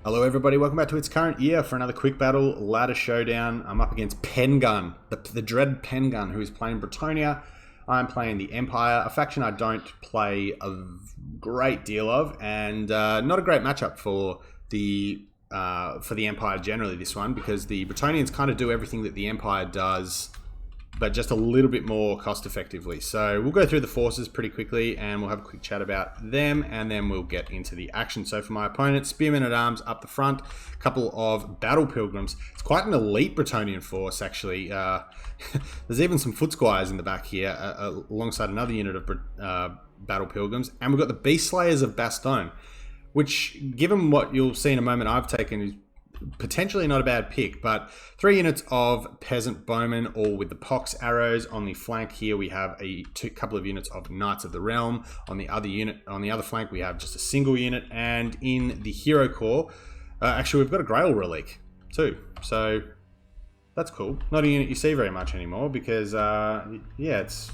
Hello everybody, welcome back to It's Current Year for another quick battle ladder showdown. I'm up against Pengun, the dread Pengun, who is playing Bretonnia. I'm playing the Empire, a faction I don't play a great deal of, and not a great matchup for the Empire generally, this one, because the Bretonnians kind of do everything that the Empire does, but just a little bit more cost effectively. So we'll go through the forces pretty quickly and we'll have a quick chat about them, and then we'll get into the action. So for my opponent, Spearmen at Arms up the front, a couple of Battle Pilgrims. It's quite an elite Bretonnian force, actually. There's even some Foot Squires in the back here, alongside another unit of Battle Pilgrims. And we've got the Beast Slayers of Bastogne, which, given what you'll see in a moment, I've taken is potentially not a bad pick. But 3 units of Peasant Bowmen, all with the pox arrows. On the flank here we have a couple of units of Knights of the Realm. On the other flank we have just a single unit, and in the hero core, actually we've got a Grail relic too, so that's cool. Not a unit you see very much anymore because yeah, it's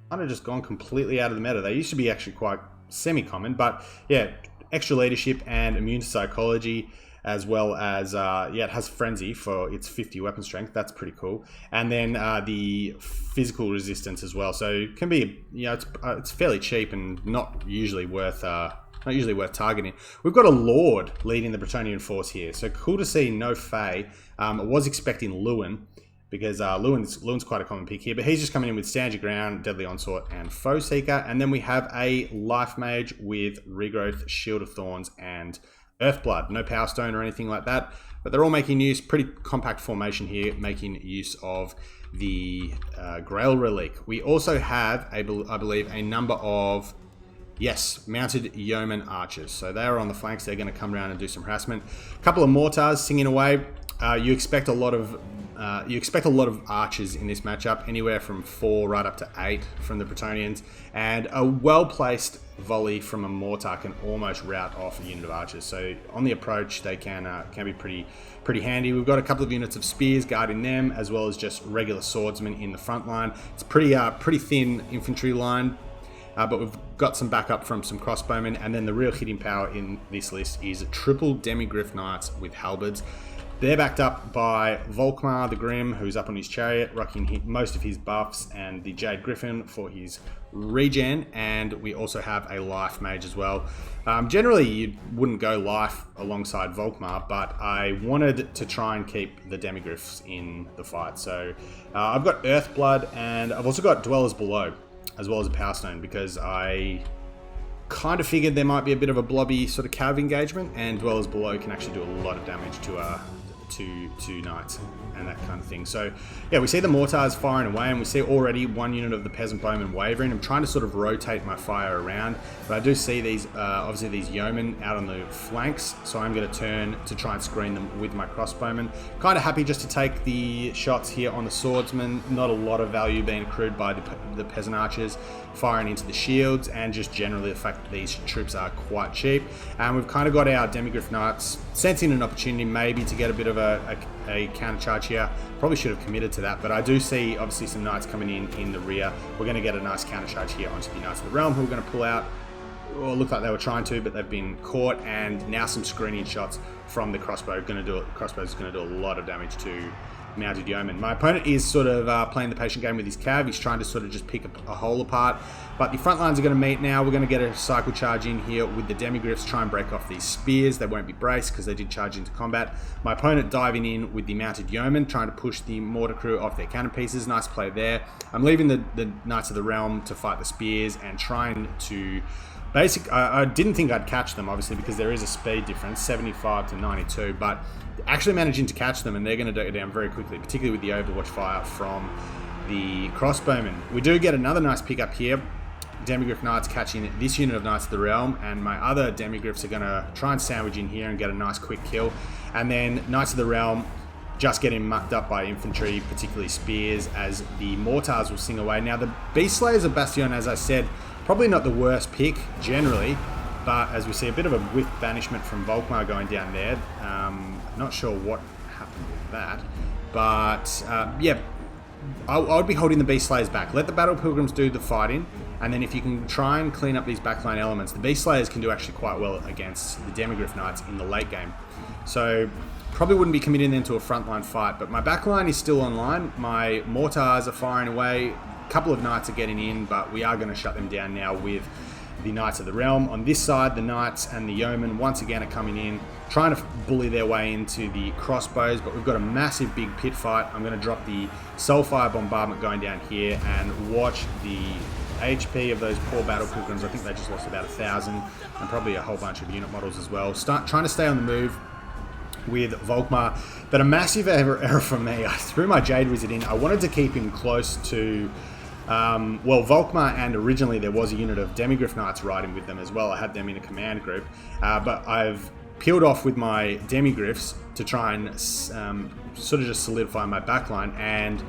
kind of just gone completely out of the meta. They used to be actually quite semi-common, but yeah, extra leadership and immune to psychology, as well as, yeah, it has Frenzy for its 50 weapon strength. That's pretty cool. And then the physical resistance as well. So it can be, you know, it's fairly cheap and not usually worth targeting. We've got a Lord leading the Bretonnian force here. So cool to see no Fae. I was expecting Lewin, because Lewin's quite a common pick here, but he's just coming in with Stand Your Ground, Deadly Onslaught, and Foe Seeker. And then we have a Life Mage with Regrowth, Shield of Thorns, and Earthblood. No Power Stone or anything like that, but they're all making use, pretty compact formation here, making use of the Grail Relic. We also have, I believe, a number of, yes, mounted yeoman archers. So they are on the flanks. They're going to come around and do some harassment. A couple of mortars singing away. You expect a lot of archers in this matchup, anywhere from 4 right up to 8 from the Bretonnians, and a well-placed volley from a mortar can almost rout off a unit of archers. So on the approach, they can be pretty handy. We've got a couple of units of spears guarding them, as well as just regular swordsmen in the front line. It's pretty thin infantry line. But we've got some backup from some crossbowmen, and then the real hitting power in this list is triple Demigryph Knights with halberds. They're backed up by Volkmar the Grim, who's up on his chariot, rocking most of his buffs, and the Jade Griffin for his regen, and we also have a Life Mage as well. Generally, you wouldn't go Life alongside Volkmar, but I wanted to try and keep the Demigryphs in the fight. So I've got Earthblood, and I've also got Dwellers Below, as well as a Power Stone, because I kind of figured there might be a bit of a blobby sort of cav engagement, and Dwellers Below can actually do a lot of damage to knights and that kind of thing. So yeah, we see the mortars firing away, and we see already one unit of the Peasant Bowmen wavering. I'm trying to sort of rotate my fire around, but I do see these obviously these yeomen out on the flanks, so I'm going to turn to try and screen them with my crossbowmen. Kind of happy just to take the shots here on the swordsmen. Not a lot of value being accrued by the peasant archers firing into the shields, and just generally the fact that these troops are quite cheap. And we've kind of got our Demigryph Knights sensing an opportunity maybe to get a bit of a counter charge here. Probably should have committed to that, but I do see obviously some knights coming in the rear. We're going to get a nice counter charge here onto the Knights of the Realm, who are going to pull out. Well, looked like they were trying to, but they've been caught, and now some screening shots from the crossbow. Crossbow's going to do a lot of damage to mounted yeoman. My opponent is sort of playing the patient game with his cav. He's trying to sort of just pick a hole apart, but the front lines are going to meet now. We're going to get a cycle charge in here with the Demigryphs, try and break off these spears. They won't be braced because they did charge into combat. My opponent diving in with the mounted yeoman, trying to push the mortar crew off their cannon pieces. Nice play there. I'm leaving the Knights of the Realm to fight the spears and trying to I didn't think I'd catch them, obviously, because there is a speed difference, 75 to 92, but actually managing to catch them, and they're going to go down very quickly, particularly with the Overwatch fire from the crossbowmen. We do get another nice pick up here. Demigryph Knights catching this unit of Knights of the Realm, and my other Demigryphs are going to try and sandwich in here and get a nice quick kill. And then Knights of the Realm just getting mucked up by infantry, particularly spears, as the mortars will sing away. Now, the Beast Slayers of Bastogne, as I said, probably not the worst pick generally, but as we see a bit of a whiff banishment from Volkmar going down there. Not sure what happened with that, but yeah, I would be holding the Beast Slayers back. Let the Battle Pilgrims do the fighting, and then if you can try and clean up these backline elements, the Beast Slayers can do actually quite well against the Demigryph Knights in the late game. So probably wouldn't be committing them to a frontline fight, but my backline is still online. My Mortars are firing away. A couple of Knights are getting in, but we are going to shut them down now with the Knights of the Realm. On this side, the Knights and the Yeomen once again are coming in, trying to bully their way into the crossbows, but we've got a massive big pit fight. I'm going to drop the Soulfire Bombardment going down here and watch the HP of those poor Battle Pilgrims. I think they just lost about 1,000 and probably a whole bunch of unit models as well. Trying to stay on the move with Volkmar, but a massive error from me. I threw my Jade Wizard in. I wanted to keep him close to well, Volkmar, and originally there was a unit of Demigryph Knights riding with them as well. I had them in a command group, but I've peeled off with my Demigryphs to try and sort of just solidify my backline, and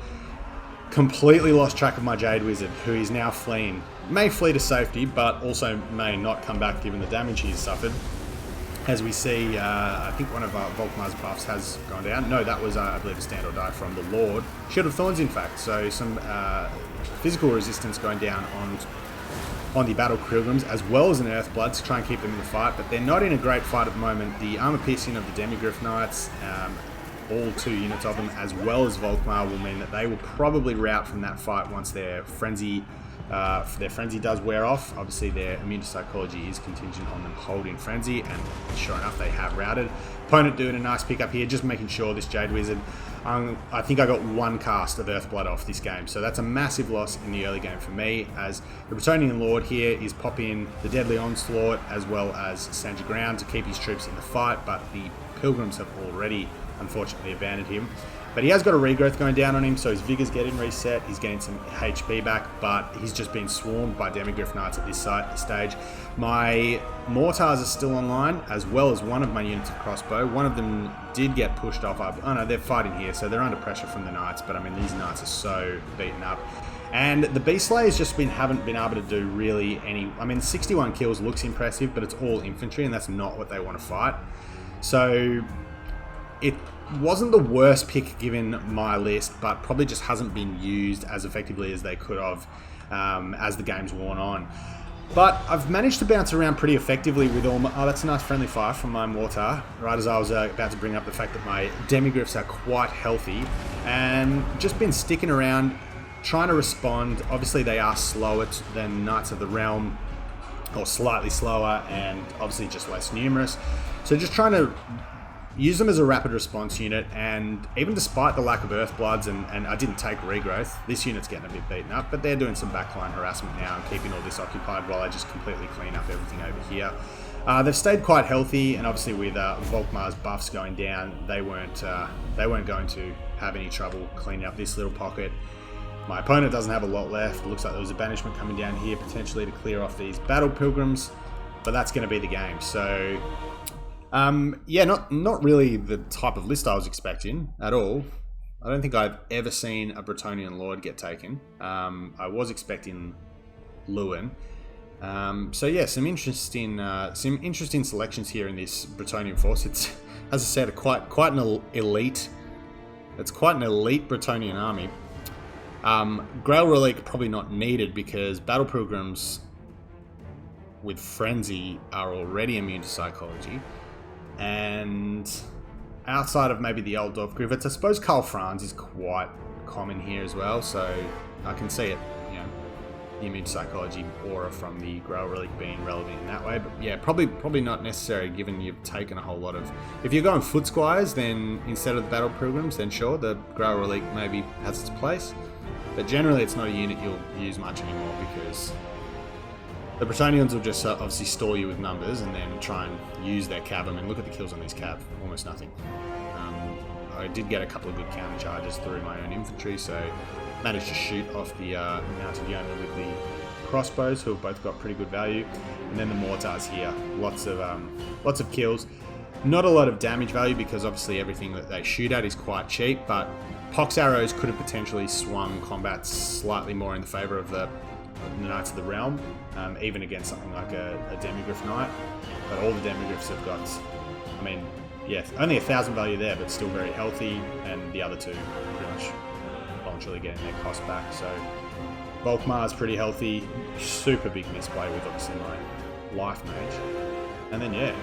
completely lost track of my Jade Wizard, who is now fleeing. May flee to safety, but also may not come back given the damage he's suffered. As we see, I think one of Volkmar's buffs has gone down. No, that was, I believe, a stand or die from the Lord. Shield of Thorns, in fact. So some physical resistance going down on the Battle Pilgrims, as well as an Earthblood to try and keep them in the fight. But they're not in a great fight at the moment. The armor piercing of the Demigryph Knights, all 2 units of them, as well as Volkmar, will mean that they will probably rout from that fight once their frenzy does wear off. Obviously, their immune to psychology is contingent on them holding frenzy, and sure enough, they have routed. Opponent doing a nice pickup here, just making sure this Jade Wizard. I think I got 1 cast of Earthblood off this game, so that's a massive loss in the early game for me, as the Bretonnian Lord here is popping the Deadly Onslaught as well as Stand Your Ground to keep his troops in the fight, but the Pilgrims have already unfortunately abandoned him. But he has got a regrowth going down on him, so his Vigor's getting reset, he's getting some HP back, but he's just been swarmed by Demigryph Knights at this stage. My Mortars are still online, as well as one of my units of crossbow. One of them did get pushed off. Oh no, they're fighting here, so they're under pressure from the Knights, but I mean, these Knights are so beaten up. And the Beast Slayers just haven't been able to do really any... I mean, 61 kills looks impressive, but it's all infantry, and that's not what they want to fight. So it wasn't the worst pick given my list, but probably just hasn't been used as effectively as they could have as the game's worn on. But I've managed to bounce around pretty effectively with all my... Oh, that's a nice friendly fire from my Mortar, right as I was about to bring up the fact that my Demigryphs are quite healthy, and just been sticking around, trying to respond. Obviously, they are slower than Knights of the Realm, or slightly slower, and obviously just less numerous. So just trying to use them as a rapid response unit, and even despite the lack of Earthbloods, and I didn't take regrowth, this unit's getting a bit beaten up, but they're doing some backline harassment now and keeping all this occupied while I just completely clean up everything over here. They've stayed quite healthy, and obviously with Volkmar's buffs going down, they weren't going to have any trouble cleaning up this little pocket. My opponent doesn't have a lot left. It looks like there was a banishment coming down here potentially to clear off these Battle Pilgrims, but that's going to be the game. So yeah, not really the type of list I was expecting at all. I don't think I've ever seen a Bretonnian Lord get taken. I was expecting Lewin. So yeah, some interesting selections here in this Bretonnian force. It's, as I said, quite an elite. It's quite an elite Bretonnian army. Grail Relic probably not needed because Battle Pilgrims with Frenzy are already immune to psychology. And outside of maybe the old Dorf Griffiths, I suppose Karl Franz is quite common here as well, so I can see it, you know, the immune psychology aura from the Grail Relic being relevant in that way. But yeah, probably not necessary given you've taken a whole lot of... If you're going Foot Squires, then instead of the Battle Pilgrims, then sure, the Grail Relic maybe has its place. But generally it's not a unit you'll use much anymore because the Bretonnians will just obviously stall you with numbers and then try and use their cab. I mean, look at the kills on these cab, almost nothing. I did get a couple of good counter charges through my own infantry, so managed to shoot off the mounted yeomen with the crossbows, who have both got pretty good value. And then the mortars here, lots of kills. Not a lot of damage value because obviously everything that they shoot at is quite cheap, but pox arrows could have potentially swung combat slightly more in the favour of the Knights of the Realm, even against something like a Demigryph Knight. But all the Demigryphs have got, I mean, yeah, only 1,000 value there, but still very healthy, and the other two are pretty much naturally getting their cost back. So Volkmar is pretty healthy. Super big misplay with obviously my life mage. And then yeah,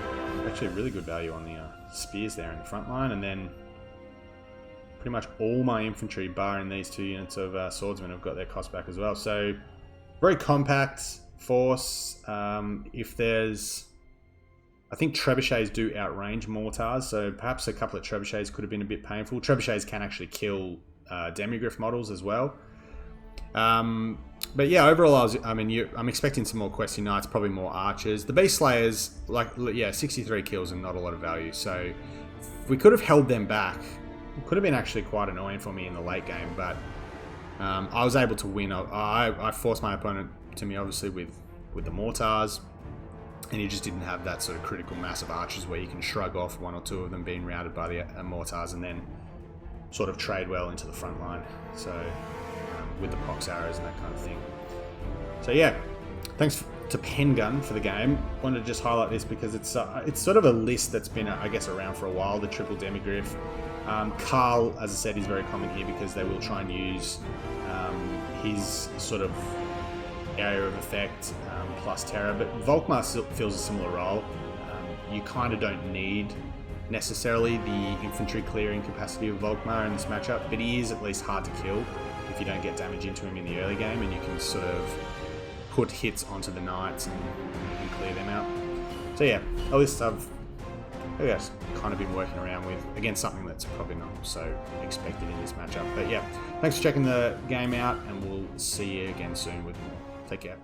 actually really good value on the spears there in the front line. And then pretty much all my infantry, barring these 2 units of swordsmen, have got their cost back as well. So very compact force. If there's... I think trebuchets do outrange mortars, so perhaps a couple of trebuchets could have been a bit painful. Trebuchets can actually kill demigryph models as well. But yeah, overall, I'm expecting some more questy knights, probably more archers. The beast slayers, like, yeah, 63 kills and not a lot of value. So if we could have held them back, it could have been actually quite annoying for me in the late game. But I was able to win. I forced my opponent to me, obviously, with the mortars. And he just didn't have that sort of critical mass of archers where you can shrug off 1 or 2 of them being routed by the mortars and then sort of trade well into the front line. So with the pox arrows and that kind of thing. So yeah, thanks to Pengun for the game. Wanted to just highlight this because it's sort of a list that's been, I guess, around for a while, the triple demigryph. Karl, as I said, is very common here because they will try and use his sort of area of effect plus terror, but Volkmar fills a similar role. You kind of don't need necessarily the infantry clearing capacity of Volkmar in this matchup, but he is at least hard to kill if you don't get damage into him in the early game, and you can sort of put hits onto the knights and clear them out. So yeah, a list I've kind of been working around with. Again, something that's probably not so expected in this matchup. But yeah, thanks for checking the game out, and we'll see you again soon. Take care.